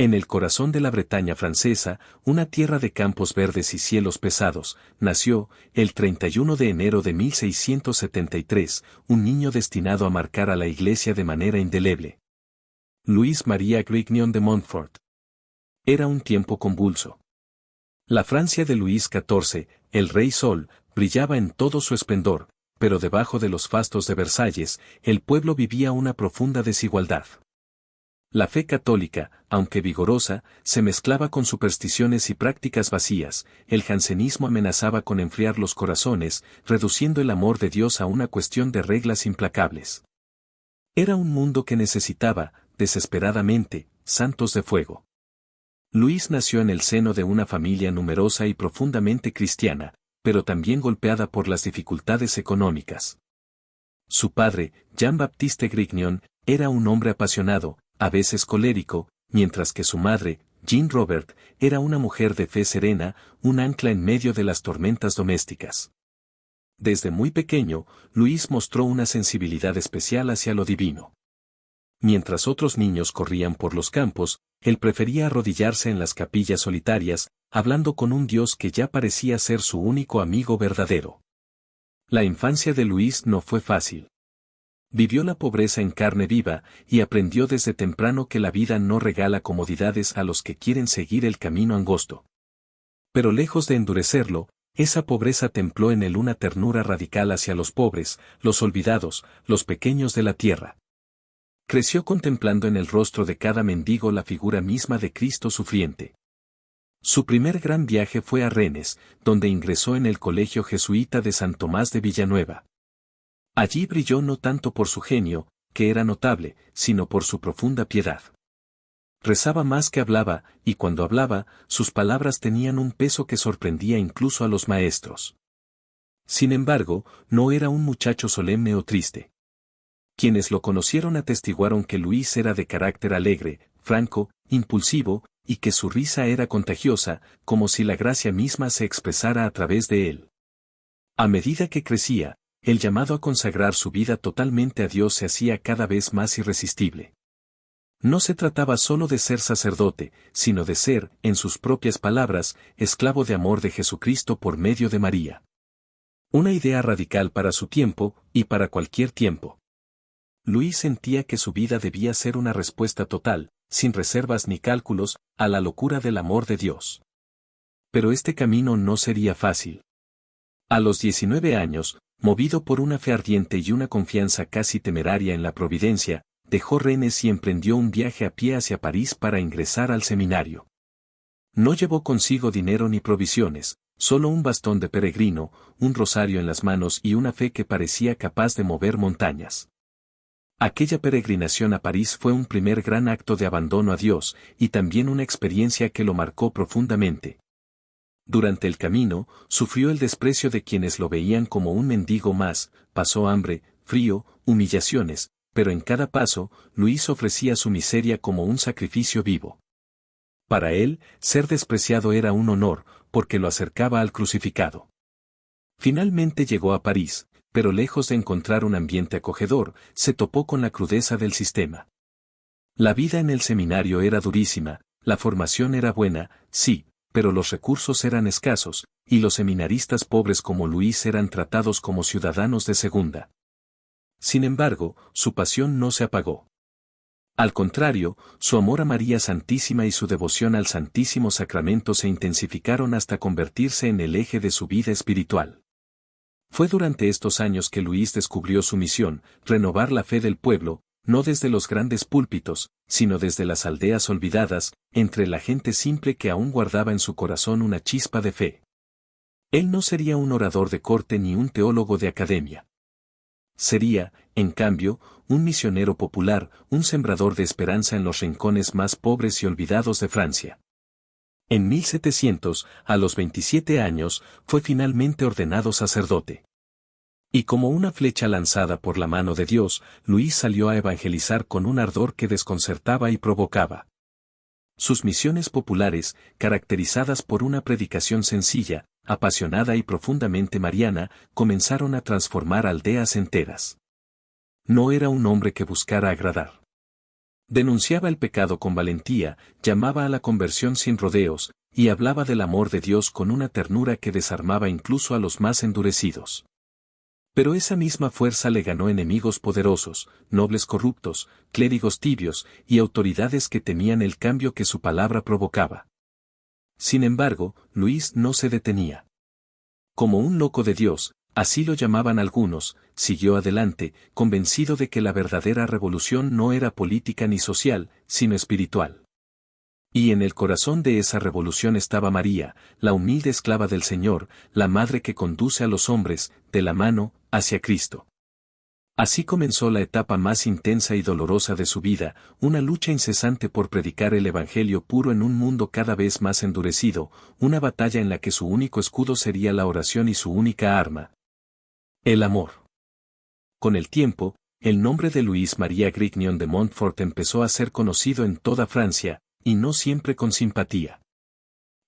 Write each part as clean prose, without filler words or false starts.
En el corazón de la Bretaña francesa, una tierra de campos verdes y cielos pesados, nació, el 31 de enero de 1673, un niño destinado a marcar a la Iglesia de manera indeleble. Luis María Grignion de Montfort. Era un tiempo convulso. La Francia de Luis XIV, el Rey Sol, brillaba en todo su esplendor, pero debajo de los fastos de Versalles, el pueblo vivía una profunda desigualdad. La fe católica, aunque vigorosa, se mezclaba con supersticiones y prácticas vacías. El jansenismo amenazaba con enfriar los corazones, reduciendo el amor de Dios a una cuestión de reglas implacables. Era un mundo que necesitaba, desesperadamente, santos de fuego. Luis nació en el seno de una familia numerosa y profundamente cristiana, pero también golpeada por las dificultades económicas. Su padre, Jean-Baptiste Grignion, era un hombre apasionado, a veces colérico, mientras que su madre, Jean Robert, era una mujer de fe serena, un ancla en medio de las tormentas domésticas. Desde muy pequeño, Luis mostró una sensibilidad especial hacia lo divino. Mientras otros niños corrían por los campos, él prefería arrodillarse en las capillas solitarias, hablando con un Dios que ya parecía ser su único amigo verdadero. La infancia de Luis no fue fácil. Vivió la pobreza en carne viva, y aprendió desde temprano que la vida no regala comodidades a los que quieren seguir el camino angosto. Pero lejos de endurecerlo, esa pobreza templó en él una ternura radical hacia los pobres, los olvidados, los pequeños de la tierra. Creció contemplando en el rostro de cada mendigo la figura misma de Cristo sufriente. Su primer gran viaje fue a Rennes, donde ingresó en el colegio jesuita de San Tomás de Villanueva. Allí brilló no tanto por su genio, que era notable, sino por su profunda piedad. Rezaba más que hablaba, y cuando hablaba, sus palabras tenían un peso que sorprendía incluso a los maestros. Sin embargo, no era un muchacho solemne o triste. Quienes lo conocieron atestiguaron que Luis era de carácter alegre, franco, impulsivo, y que su risa era contagiosa, como si la gracia misma se expresara a través de él. A medida que crecía, el llamado a consagrar su vida totalmente a Dios se hacía cada vez más irresistible. No se trataba solo de ser sacerdote, sino de ser, en sus propias palabras, esclavo de amor de Jesucristo por medio de María. Una idea radical para su tiempo, y para cualquier tiempo. Luis sentía que su vida debía ser una respuesta total, sin reservas ni cálculos, a la locura del amor de Dios. Pero este camino no sería fácil. A los 19 años, movido por una fe ardiente y una confianza casi temeraria en la providencia, dejó Rennes y emprendió un viaje a pie hacia París para ingresar al seminario. No llevó consigo dinero ni provisiones, solo un bastón de peregrino, un rosario en las manos y una fe que parecía capaz de mover montañas. Aquella peregrinación a París fue un primer gran acto de abandono a Dios, y también una experiencia que lo marcó profundamente. Durante el camino, sufrió el desprecio de quienes lo veían como un mendigo más, pasó hambre, frío, humillaciones, pero en cada paso, Luis ofrecía su miseria como un sacrificio vivo. Para él, ser despreciado era un honor, porque lo acercaba al crucificado. Finalmente llegó a París, pero lejos de encontrar un ambiente acogedor, se topó con la crudeza del sistema. La vida en el seminario era durísima, la formación era buena, sí, pero los recursos eran escasos, y los seminaristas pobres como Luis eran tratados como ciudadanos de segunda. Sin embargo, su pasión no se apagó. Al contrario, su amor a María Santísima y su devoción al Santísimo Sacramento se intensificaron hasta convertirse en el eje de su vida espiritual. Fue durante estos años que Luis descubrió su misión, renovar la fe del pueblo, no desde los grandes púlpitos, sino desde las aldeas olvidadas, entre la gente simple que aún guardaba en su corazón una chispa de fe. Él no sería un orador de corte ni un teólogo de academia. Sería, en cambio, un misionero popular, un sembrador de esperanza en los rincones más pobres y olvidados de Francia. En 1700, a los 27 años, fue finalmente ordenado sacerdote. Y como una flecha lanzada por la mano de Dios, Luis salió a evangelizar con un ardor que desconcertaba y provocaba. Sus misiones populares, caracterizadas por una predicación sencilla, apasionada y profundamente mariana, comenzaron a transformar aldeas enteras. No era un hombre que buscara agradar. Denunciaba el pecado con valentía, llamaba a la conversión sin rodeos, y hablaba del amor de Dios con una ternura que desarmaba incluso a los más endurecidos. Pero esa misma fuerza le ganó enemigos poderosos, nobles corruptos, clérigos tibios y autoridades que temían el cambio que su palabra provocaba. Sin embargo, Luis no se detenía. Como un loco de Dios, así lo llamaban algunos, siguió adelante, convencido de que la verdadera revolución no era política ni social, sino espiritual. Y en el corazón de esa revolución estaba María, la humilde esclava del Señor, la madre que conduce a los hombres, de la mano, hacia Cristo. Así comenzó la etapa más intensa y dolorosa de su vida, una lucha incesante por predicar el Evangelio puro en un mundo cada vez más endurecido, una batalla en la que su único escudo sería la oración y su única arma, el amor. Con el tiempo, el nombre de Luis María Grignion de Montfort empezó a ser conocido en toda Francia, y no siempre con simpatía.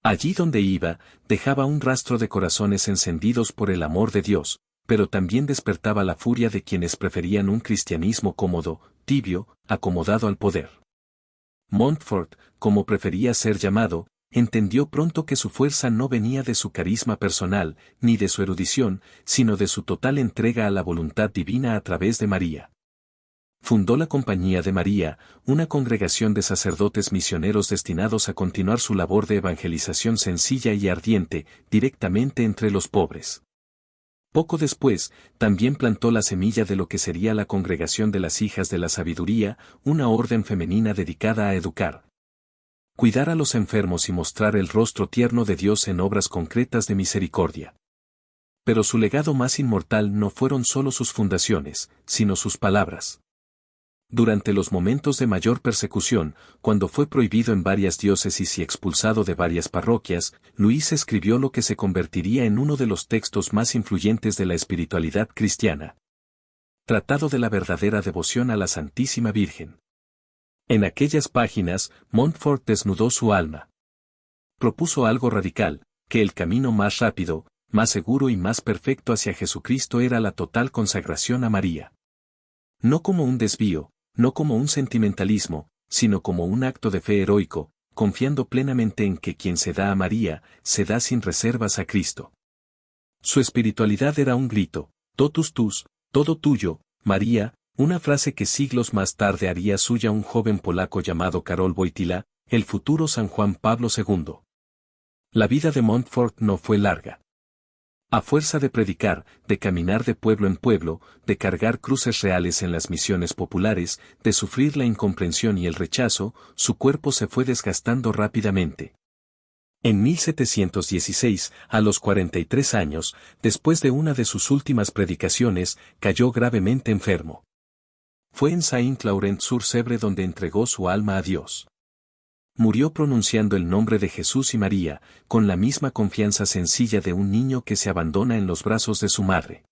Allí donde iba, dejaba un rastro de corazones encendidos por el amor de Dios, pero también despertaba la furia de quienes preferían un cristianismo cómodo, tibio, acomodado al poder. Montfort, como prefería ser llamado, entendió pronto que su fuerza no venía de su carisma personal, ni de su erudición, sino de su total entrega a la voluntad divina a través de María. Fundó la Compañía de María, una congregación de sacerdotes misioneros destinados a continuar su labor de evangelización sencilla y ardiente, directamente entre los pobres. Poco después, también plantó la semilla de lo que sería la Congregación de las Hijas de la Sabiduría, una orden femenina dedicada a educar, cuidar a los enfermos y mostrar el rostro tierno de Dios en obras concretas de misericordia. Pero su legado más inmortal no fueron solo sus fundaciones, sino sus palabras. Durante los momentos de mayor persecución, cuando fue prohibido en varias diócesis y expulsado de varias parroquias, Luis escribió lo que se convertiría en uno de los textos más influyentes de la espiritualidad cristiana. Tratado de la verdadera devoción a la Santísima Virgen. En aquellas páginas, Montfort desnudó su alma. Propuso algo radical, que el camino más rápido, más seguro y más perfecto hacia Jesucristo era la total consagración a María. No como un desvío, no como un sentimentalismo, sino como un acto de fe heroico, confiando plenamente en que quien se da a María, se da sin reservas a Cristo. Su espiritualidad era un grito, totus tus, todo tuyo, María, una frase que siglos más tarde haría suya un joven polaco llamado Karol Wojtyła, el futuro San Juan Pablo II. La vida de Montfort no fue larga. A fuerza de predicar, de caminar de pueblo en pueblo, de cargar cruces reales en las misiones populares, de sufrir la incomprensión y el rechazo, su cuerpo se fue desgastando rápidamente. En 1716, a los 43 años, después de una de sus últimas predicaciones, cayó gravemente enfermo. Fue en Saint-Laurent-sur-Sèvre donde entregó su alma a Dios. Murió pronunciando el nombre de Jesús y María, con la misma confianza sencilla de un niño que se abandona en los brazos de su madre.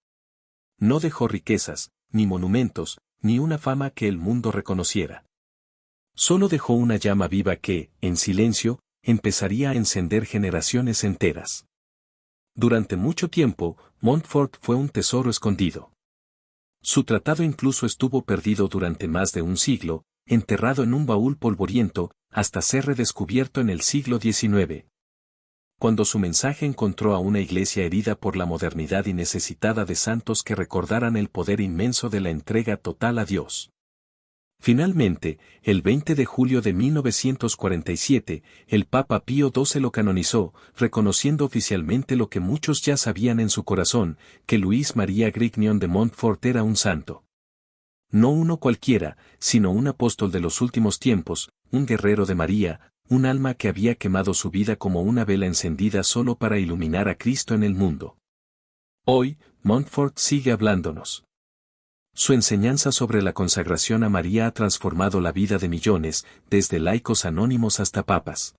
No dejó riquezas, ni monumentos, ni una fama que el mundo reconociera. Solo dejó una llama viva que, en silencio, empezaría a encender generaciones enteras. Durante mucho tiempo, Montfort fue un tesoro escondido. Su tratado incluso estuvo perdido durante más de un siglo, enterrado en un baúl polvoriento, hasta ser redescubierto en el siglo XIX. Cuando su mensaje encontró a una iglesia herida por la modernidad y necesitada de santos que recordaran el poder inmenso de la entrega total a Dios. Finalmente, el 20 de julio de 1947, el Papa Pío XII lo canonizó, reconociendo oficialmente lo que muchos ya sabían en su corazón, que Luis María Grignion de Montfort era un santo. No uno cualquiera, sino un apóstol de los últimos tiempos, un guerrero de María, un alma que había quemado su vida como una vela encendida solo para iluminar a Cristo en el mundo. Hoy, Montfort sigue hablándonos. Su enseñanza sobre la consagración a María ha transformado la vida de millones, desde laicos anónimos hasta papas.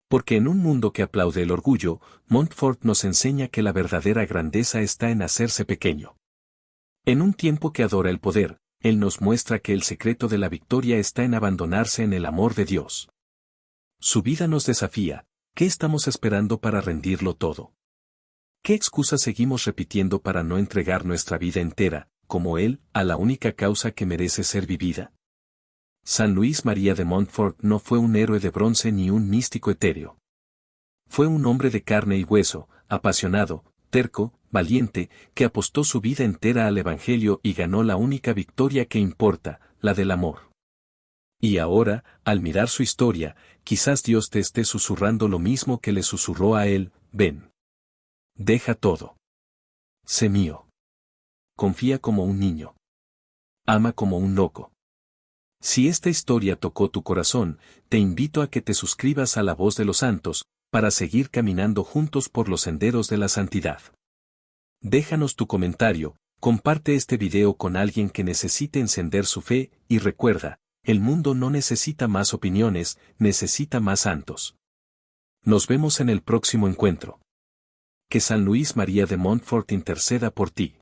Porque en un mundo que aplaude el orgullo, Montfort nos enseña que la verdadera grandeza está en hacerse pequeño. En un tiempo que adora el poder, Él nos muestra que el secreto de la victoria está en abandonarse en el amor de Dios. Su vida nos desafía. ¿Qué estamos esperando para rendirlo todo? ¿Qué excusas seguimos repitiendo para no entregar nuestra vida entera, como Él, a la única causa que merece ser vivida? San Luis María de Montfort no fue un héroe de bronce ni un místico etéreo. Fue un hombre de carne y hueso, apasionado, terco, valiente, que apostó su vida entera al Evangelio y ganó la única victoria que importa, la del amor. Y ahora, al mirar su historia, quizás Dios te esté susurrando lo mismo que le susurró a él: ven. Deja todo. Sé mío. Confía como un niño. Ama como un loco. Si esta historia tocó tu corazón, te invito a que te suscribas a La Voz de los Santos, para seguir caminando juntos por los senderos de la santidad. Déjanos tu comentario, comparte este video con alguien que necesite encender su fe, y recuerda, el mundo no necesita más opiniones, necesita más santos. Nos vemos en el próximo encuentro. Que San Luis María de Montfort interceda por ti.